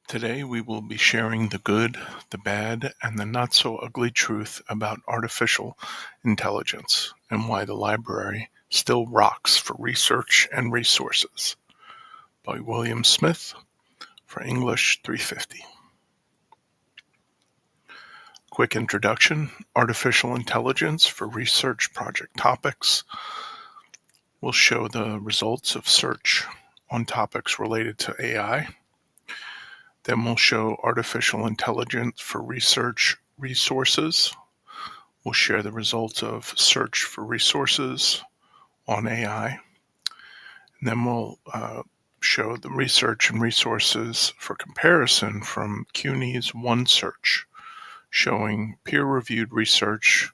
Today we will be sharing the good, the bad, and the not-so-ugly truth about artificial intelligence and why the library still rocks for research and resources. By William Smith for English 350. Quick introduction: artificial intelligence for research project topics. We'll show the results of search on topics related to AI. Then we'll show artificial intelligence for research resources. We'll share the results of search for resources on AI. And then we'll show the research and resources for comparison from CUNY's OneSearch, showing peer-reviewed research,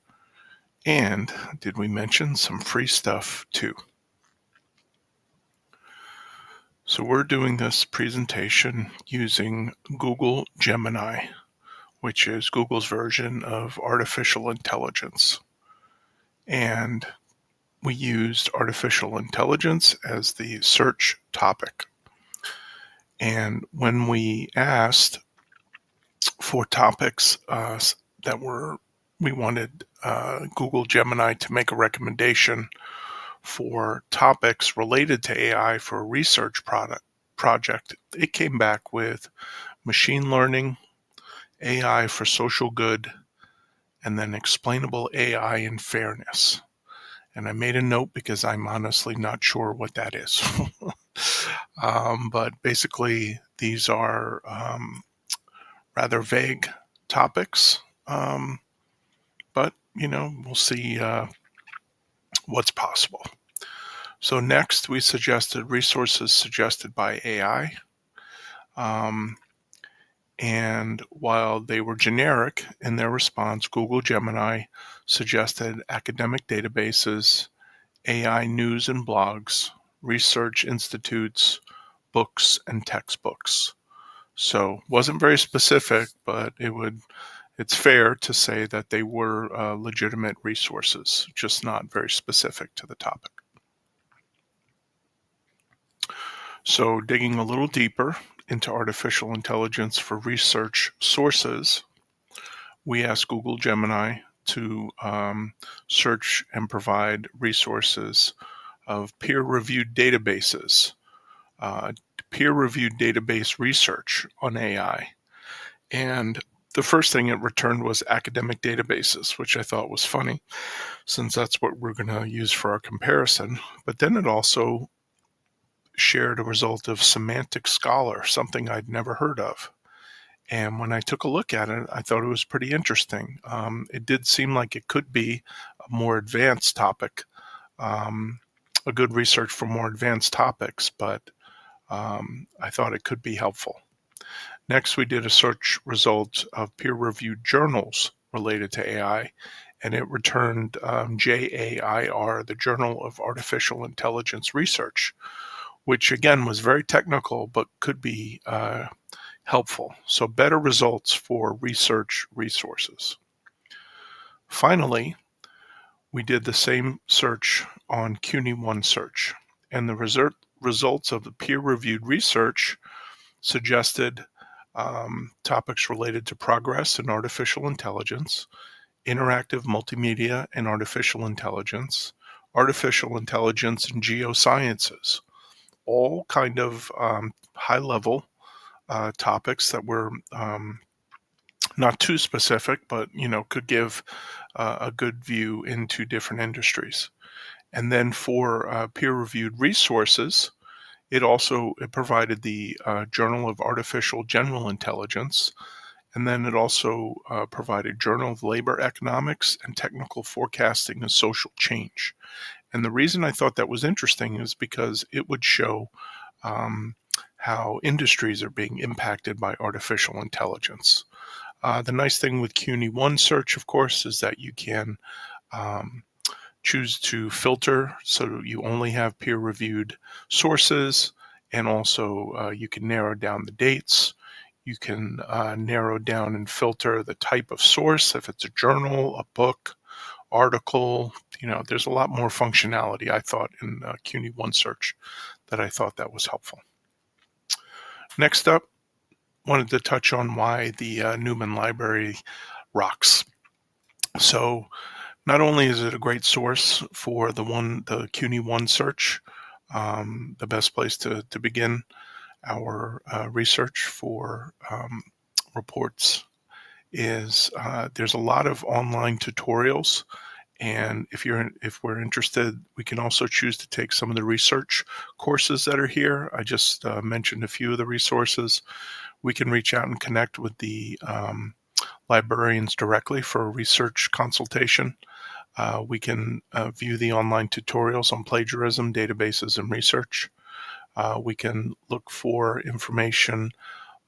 and did we mention some free stuff too? So we're doing this presentation using Google Gemini, which is Google's version of artificial intelligence. And we used artificial intelligence as the search topic. And when we asked for topics we wanted Google Gemini to make a recommendation for topics related to AI for a research project, it came back with machine learning, AI for social good, and then explainable AI and fairness. And I made a note because I'm honestly not sure what that is. But basically, these are rather vague topics. But, we'll see what's possible. So next, we suggested resources suggested by AI. And while they were generic in their response, Google Gemini suggested academic databases, AI news and blogs, research institutes, books, and textbooks. So wasn't very specific, but it's fair to say that they were legitimate resources, just not very specific to the topic. So digging a little deeper into artificial intelligence for research sources, we asked Google Gemini to search and provide resources of peer-reviewed databases, peer-reviewed database research on AI. And the first thing it returned was academic databases, which I thought was funny, since that's what we're going to use for our comparison. But then it also shared a result of Semantic Scholar, something I'd never heard of. And when I took a look at it, I thought it was pretty interesting. It did seem like it could be a more advanced topic, a good research for more advanced topics, but I thought it could be helpful. Next, we did a search result of peer-reviewed journals related to AI, and it returned JAIR, the Journal of Artificial Intelligence Research, which again was very technical but could be helpful. So better results for research resources. Finally, we did the same search on CUNY OneSearch, and the results of the peer-reviewed research suggested topics related to progress in artificial intelligence, interactive multimedia and artificial intelligence and geosciences, all kind of high-level topics that were not too specific, but could give a good view into different industries. And then for peer-reviewed resources, it provided the Journal of Artificial General Intelligence, and then it also provided Journal of Labor Economics and Technical Forecasting and Social Change. And the reason I thought that was interesting is because it would show how industries are being impacted by artificial intelligence. The nice thing with CUNY OneSearch, of course, is that you can choose to filter so you only have peer-reviewed sources, and also you can narrow down the dates. You can narrow down and filter the type of source, if it's a journal, a book, article. There's a lot more functionality, I thought, in CUNY OneSearch that I thought that was helpful. Next up, wanted to touch on why the Newman Library rocks. So not only is it a great source for the CUNY One search, the best place to begin our research for reports is there's a lot of online tutorials, and if we're interested, we can also choose to take some of the research courses that are here. I just mentioned a few of the resources. We can reach out and connect with the librarians directly for a research consultation. We can view the online tutorials on plagiarism, databases, and research. We can look for information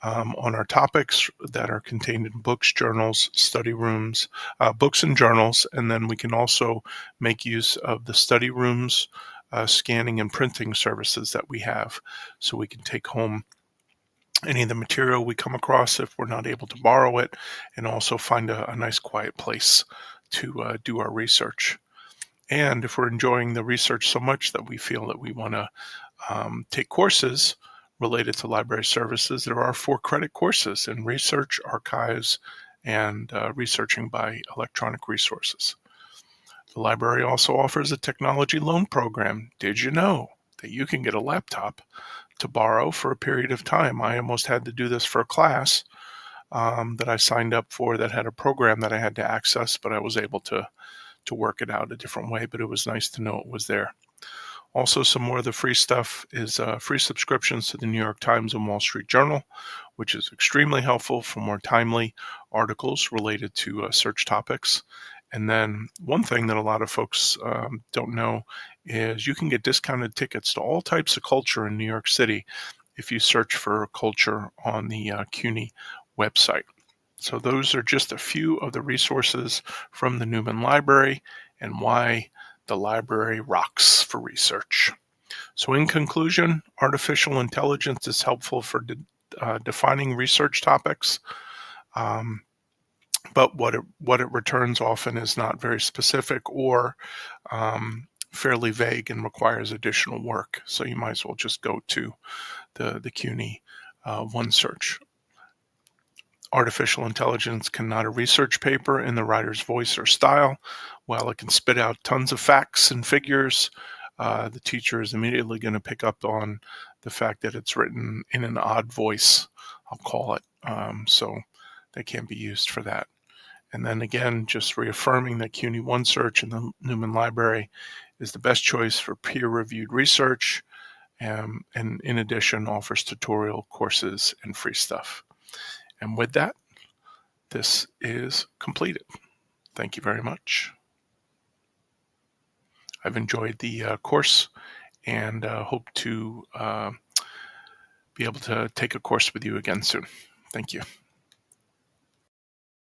on our topics that are contained in books, journals, study rooms, books and journals, and then we can also make use of the study rooms, scanning and printing services that we have, so we can take home any of the material we come across if we're not able to borrow it, and also find a nice quiet place to do our research. And if we're enjoying the research so much that we feel that we want to take courses related to library services, there are 4 credit courses in research, archives, and researching by electronic resources. The library also offers a technology loan program. Did you know that you can get a laptop to borrow for a period of time? I almost had to do this for a class that I signed up for that had a program that I had to access, but I was able to work it out a different way, but it was nice to know it was there. Also, some more of the free stuff is free subscriptions to the New York Times and Wall Street Journal, which is extremely helpful for more timely articles related to search topics. And then one thing that a lot of folks don't know is you can get discounted tickets to all types of culture in New York City if you search for culture on the CUNY website. So those are just a few of the resources from the Newman Library and why the library rocks for research. So in conclusion, artificial intelligence is helpful for defining research topics, but what it returns often is not very specific or fairly vague and requires additional work. So you might as well just go to the CUNY One search. Artificial intelligence cannot a research paper in the writer's voice or style. While it can spit out tons of facts and figures, the teacher is immediately going to pick up on the fact that it's written in an odd voice, I'll call it. So they can't be used for that. And then again, just reaffirming that CUNY One Search and the Newman Library is the best choice for peer-reviewed research, and in addition offers tutorial courses and free stuff. And with that, this is completed. Thank you very much. I've enjoyed the course and hope to be able to take a course with you again soon. Thank you.